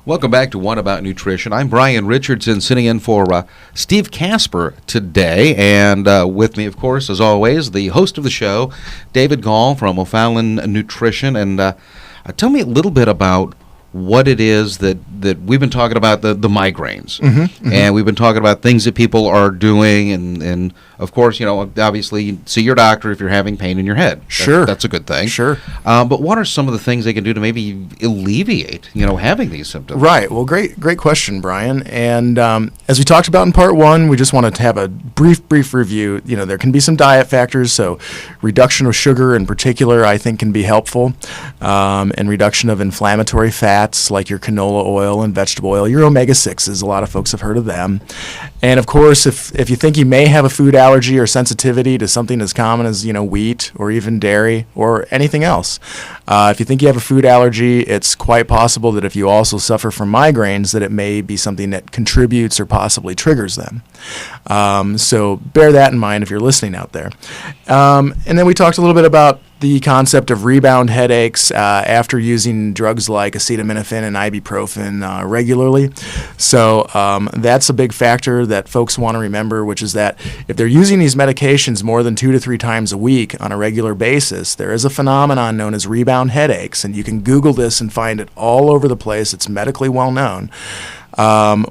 Welcome back to One About Nutrition. I'm Brian Richardson, sitting in for Steve Casper today. And with me, of course, as always, the host of the show, David Gall from O'Fallon Nutrition. And tell me a little bit about what it is that we've been talking about, the migraines. And we've been talking about things that people are doing. And of course, you know, obviously, you see your doctor if you're having pain in your head. Sure. That's a good thing. Sure. But what are some of the things they can do to maybe alleviate, having these symptoms? Right. Well, great question, Brian. And as we talked about in part one, we just wanted to have a brief review. There can be some diet factors, so reduction of sugar in particular, I think, can be helpful, and reduction of inflammatory fats like your canola oil and vegetable oil, your omega-6s. A lot of folks have heard of them. And of course, if you think you may have a food allergy or sensitivity to something as common as wheat or even dairy or anything else, if you think you have a food allergy, it's quite possible that if you also suffer from migraines, that it may be something that contributes or possibly triggers them. So bear that in mind if you're listening out there. And then we talked a little bit about the concept of rebound headaches after using drugs like acetaminophen and ibuprofen regularly. So that's a big factor that folks want to remember, which is that if they're using these medications more than 2 to 3 times a week on a regular basis, there is a phenomenon known as rebound headaches, and you can Google this and find it all over the place. It's medically well known.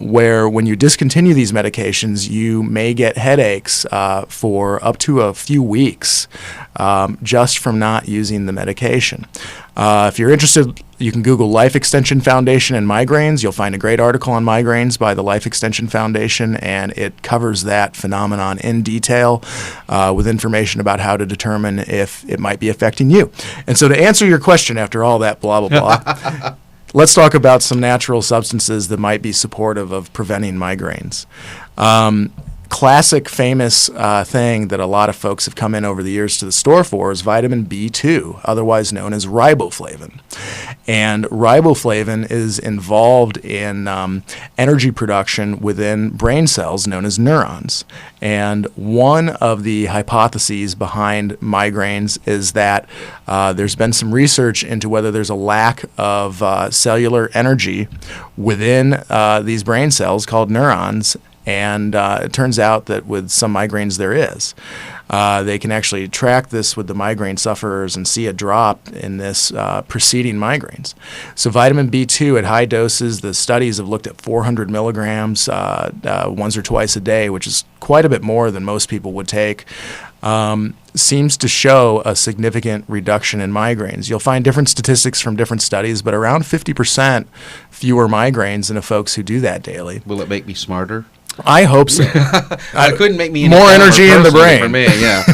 Where when you discontinue these medications, you may get headaches for up to a few weeks just from not using the medication. If you're interested, you can Google Life Extension Foundation and migraines. You'll find a great article on migraines by the Life Extension Foundation, and it covers that phenomenon in detail with information about how to determine if it might be affecting you. And so to answer your question after all that blah, blah, blah, let's talk about some natural substances that might be supportive of preventing migraines. Classic, famous thing that a lot of folks have come in over the years to the store for is vitamin B2, otherwise known as riboflavin. And riboflavin is involved in energy production within brain cells known as neurons. And one of the hypotheses behind migraines is that there's been some research into whether there's a lack of cellular energy within these brain cells called neurons. And it turns out that with some migraines there is. They can actually track this with the migraine sufferers and see a drop in this preceding migraines. So vitamin B2 at high doses, the studies have looked at 400 milligrams once or twice a day, which is quite a bit more than most people would take. Seems to show a significant reduction in migraines. You'll find different statistics from different studies, but around 50% fewer migraines in the folks who do that daily. Will it make me smarter? I hope so. It couldn't make me more energy in the brain. For me, yeah.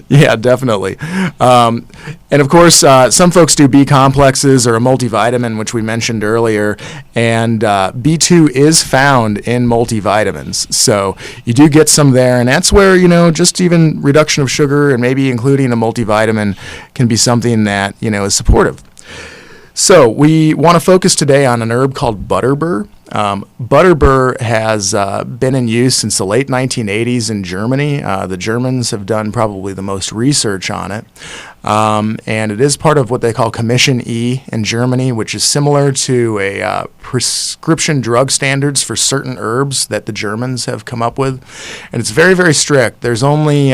Yeah, definitely. And of course, some folks do B complexes or a multivitamin, which we mentioned earlier, and B2 is found in multivitamins. So you do get some there, and that's where, just even reduction of sugar and maybe including a multivitamin can be something that, is supportive. So we want to focus today on an herb called butterbur. Butterbur has been in use since the late 1980s in Germany. The Germans have done probably the most research on it. And it is part of what they call Commission E in Germany, which is similar to a prescription drug standards for certain herbs that the Germans have come up with. And it's very, very strict. There's only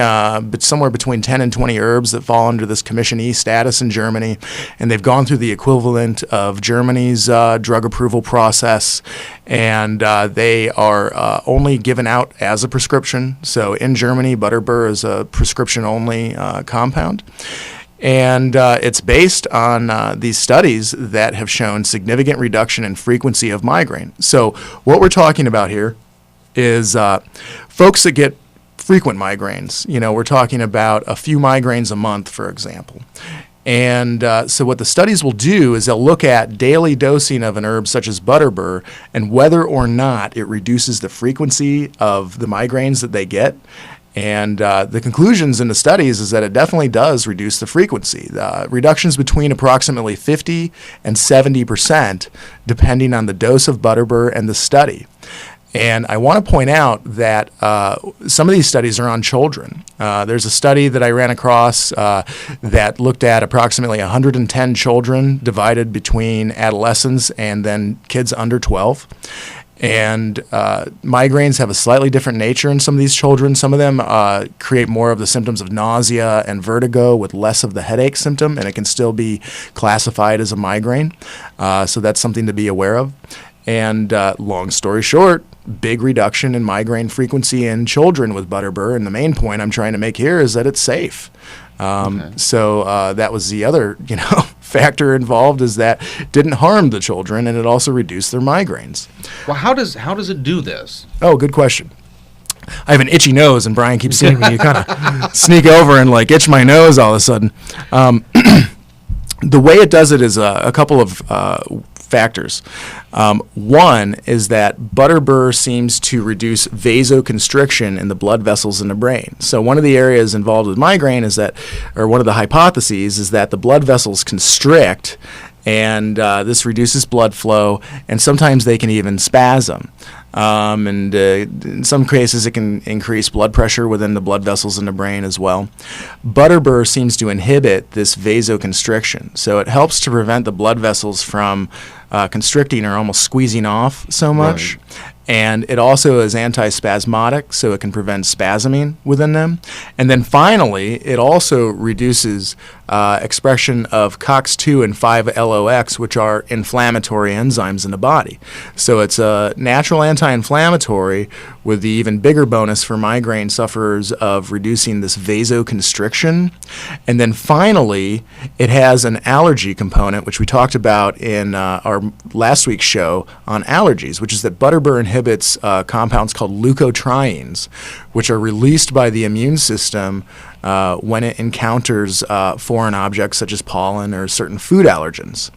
somewhere between 10 and 20 herbs that fall under this Commission E status in Germany. And they've gone through the equivalent of Germany's drug approval process. And they are only given out as a prescription. So in Germany, butterbur is a prescription-only compound. And it's based on these studies that have shown significant reduction in frequency of migraine. So what we're talking about here is folks that get frequent migraines. We're talking about a few migraines a month, for example. And so what the studies will do is they'll look at daily dosing of an herb such as butterbur and whether or not it reduces the frequency of the migraines that they get. And the conclusions in the studies is that it definitely does reduce the frequency. Reductions between approximately 50 and 70%, depending on the dose of butterbur and the study. And I want to point out that some of these studies are on children. There's a study that I ran across that looked at approximately 110 children divided between adolescents and then kids under 12. And migraines have a slightly different nature in some of these children. Some of them create more of the symptoms of nausea and vertigo with less of the headache symptom, and it can still be classified as a migraine. So that's something to be aware of. And long story short, big reduction in migraine frequency in children with Butterbur. And the main point I'm trying to make here is that it's safe. So that was the other, factor involved, is that it didn't harm the children, and it also reduced their migraines. Well, how does it do this? Oh, good question. I have an itchy nose, and Brian keeps seeing me kind of sneak over and itch my nose all of a sudden. The way it does it is a couple of factors. One is that Butterbur seems to reduce vasoconstriction in the blood vessels in the brain. So one of the areas involved with migraine is that, or one of the hypotheses is that the blood vessels constrict, and this reduces blood flow, and sometimes they can even spasm. And in some cases, it can increase blood pressure within the blood vessels in the brain as well. Butterbur seems to inhibit this vasoconstriction, so it helps to prevent the blood vessels from constricting or almost squeezing off so much. Right. And it also is antispasmodic, so it can prevent spasming within them. And then finally, it also reduces expression of COX-2 and 5-LOX, which are inflammatory enzymes in the body. So it's a natural anti-inflammatory with the even bigger bonus for migraine sufferers of reducing this vasoconstriction. And then finally, it has an allergy component, which we talked about in our last week's show on allergies, which is that Butterbur inhibits compounds called leukotrienes, which are released by the immune system when it encounters foreign objects such as pollen or certain food allergens.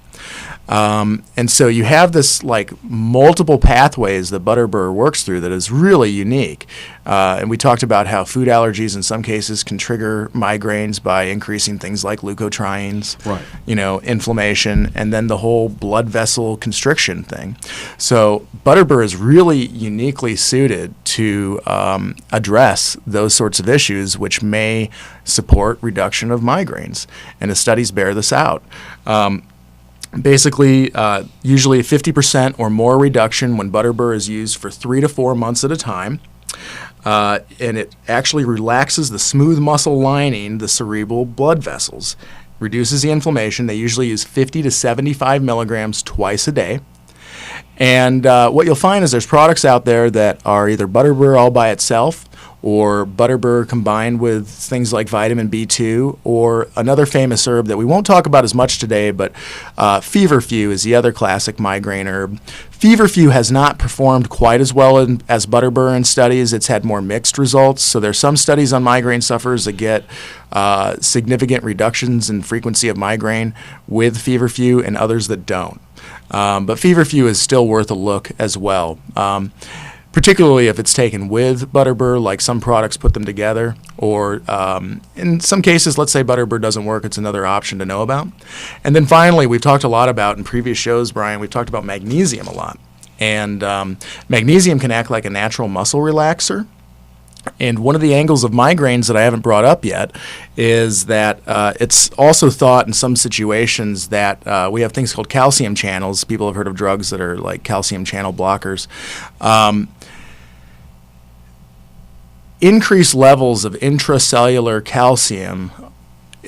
And so you have this multiple pathways that Butterbur works through that is really unique. And we talked about how food allergies in some cases can trigger migraines by increasing things like leukotrienes, right. Inflammation, and then the whole blood vessel constriction thing. So Butterbur is really uniquely suited to address those sorts of issues, which may support reduction of migraines. And the studies bear this out. Basically, usually a 50% or more reduction when Butterbur is used for 3 to 4 months at a time. And it actually relaxes the smooth muscle lining, the cerebral blood vessels, reduces the inflammation. They usually use 50 to 75 milligrams twice a day. And what you'll find is there's products out there that are either Butterbur all by itself, or Butterbur combined with things like vitamin B2, or another famous herb that we won't talk about as much today, but feverfew is the other classic migraine herb. Feverfew has not performed quite as well as Butterbur in studies. It's had more mixed results. So there's some studies on migraine sufferers that get significant reductions in frequency of migraine with feverfew, and others that don't. But feverfew is still worth a look as well. Particularly if it's taken with Butterbur, like some products put them together, or in some cases, let's say Butterbur doesn't work, it's another option to know about. And then finally, we've talked a lot about in previous shows, Brian, we've talked about magnesium a lot. And magnesium can act like a natural muscle relaxer. And one of the angles of migraines that I haven't brought up yet is that it's also thought in some situations that we have things called calcium channels. People have heard of drugs that are like calcium channel blockers. Increased levels of intracellular calcium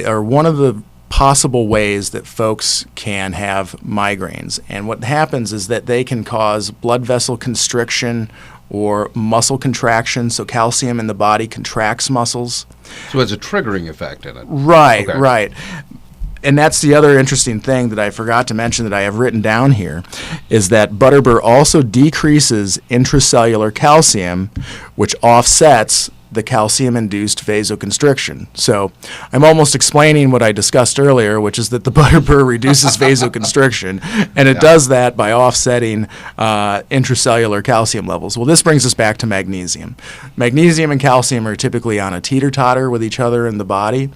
are one of the possible ways that folks can have migraines. And what happens is that they can cause blood vessel constriction or muscle contraction, so calcium in the body contracts muscles. So it's a triggering effect in it. Right, okay. Right. And that's the other interesting thing that I forgot to mention that I have written down here, is that Butterbur also decreases intracellular calcium, which offsets the calcium-induced vasoconstriction. So I'm almost explaining what I discussed earlier, which is that the Butterbur reduces vasoconstriction, and it does that by offsetting intracellular calcium levels. Well, this brings us back to magnesium. Magnesium and calcium are typically on a teeter-totter with each other in the body.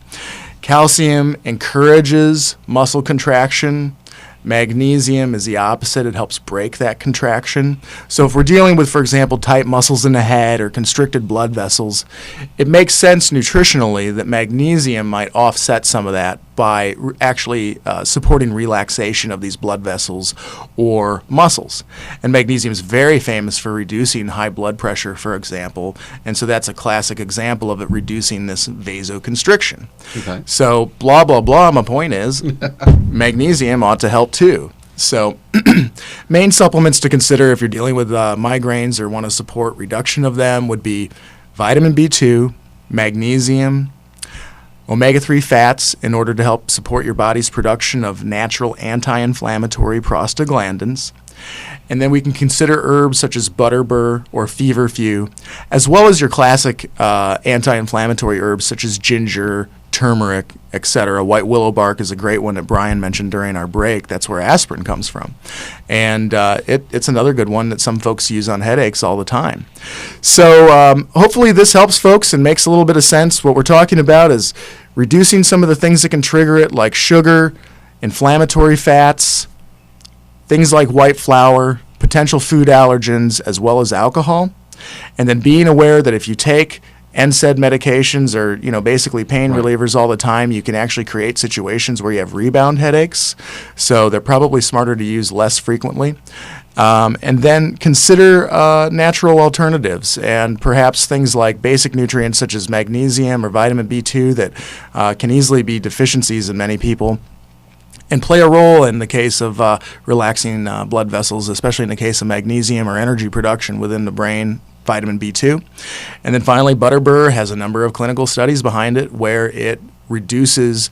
Calcium encourages muscle contraction. Magnesium is the opposite. It helps break that contraction. So if we're dealing with, for example, tight muscles in the head or constricted blood vessels, it makes sense nutritionally that magnesium might offset some of that by actually supporting relaxation of these blood vessels or muscles. And magnesium is very famous for reducing high blood pressure, for example, and so that's a classic example of it reducing this vasoconstriction. Okay. So blah, blah, blah, my point is magnesium ought to help too. So main supplements to consider if you're dealing with migraines or want to support reduction of them would be vitamin B2, magnesium, omega-3 fats in order to help support your body's production of natural anti-inflammatory prostaglandins. And then we can consider herbs such as butterbur or feverfew, as well as your classic anti-inflammatory herbs such as ginger, turmeric, etc. White willow bark is a great one that Brian mentioned during our break. That's where aspirin comes from. And it's another good one that some folks use on headaches all the time. So hopefully this helps folks and makes a little bit of sense. What we're talking about is reducing some of the things that can trigger it, like sugar, inflammatory fats, things like white flour, potential food allergens, as well as alcohol. And then being aware that if you take NSAID medications or, basically pain relievers all the time, you can actually create situations where you have rebound headaches. So they're probably smarter to use less frequently. And then consider natural alternatives and perhaps things like basic nutrients such as magnesium or vitamin B2 that can easily be deficiencies in many people, and play a role in the case of relaxing blood vessels, especially in the case of magnesium or energy production within the brain, vitamin B2. And then finally, butterbur has a number of clinical studies behind it where it reduces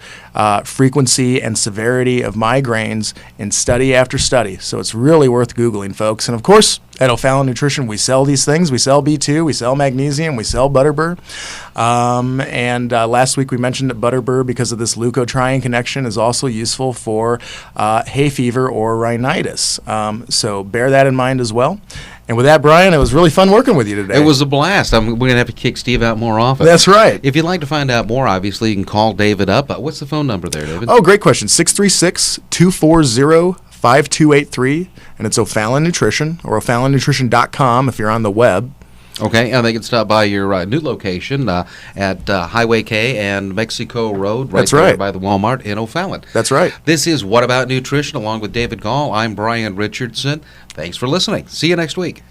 frequency and severity of migraines in study after study. So it's really worth Googling, folks. And of course, at O'Fallon Nutrition, we sell these things. We sell B2, we sell magnesium, we sell butterbur. And last week we mentioned that butterbur, because of this leukotriene connection, is also useful for hay fever or rhinitis. So bear that in mind as well. And with that, Brian, it was really fun working with you today. It was a blast. We're going to have to kick Steve out more often. That's right. If you'd like to find out more, obviously, you can call David up. What's the phone number there, David? Oh, great question. 636-240-5283. And it's O'Fallon Nutrition or O'FallonNutrition.com if you're on the web. Okay, and they can stop by your new location at Highway K and Mexico Road, That's there right. by the Walmart in O'Fallon. That's right. This is What About Nutrition, along with David Gall. I'm Brian Richardson. Thanks for listening. See you next week.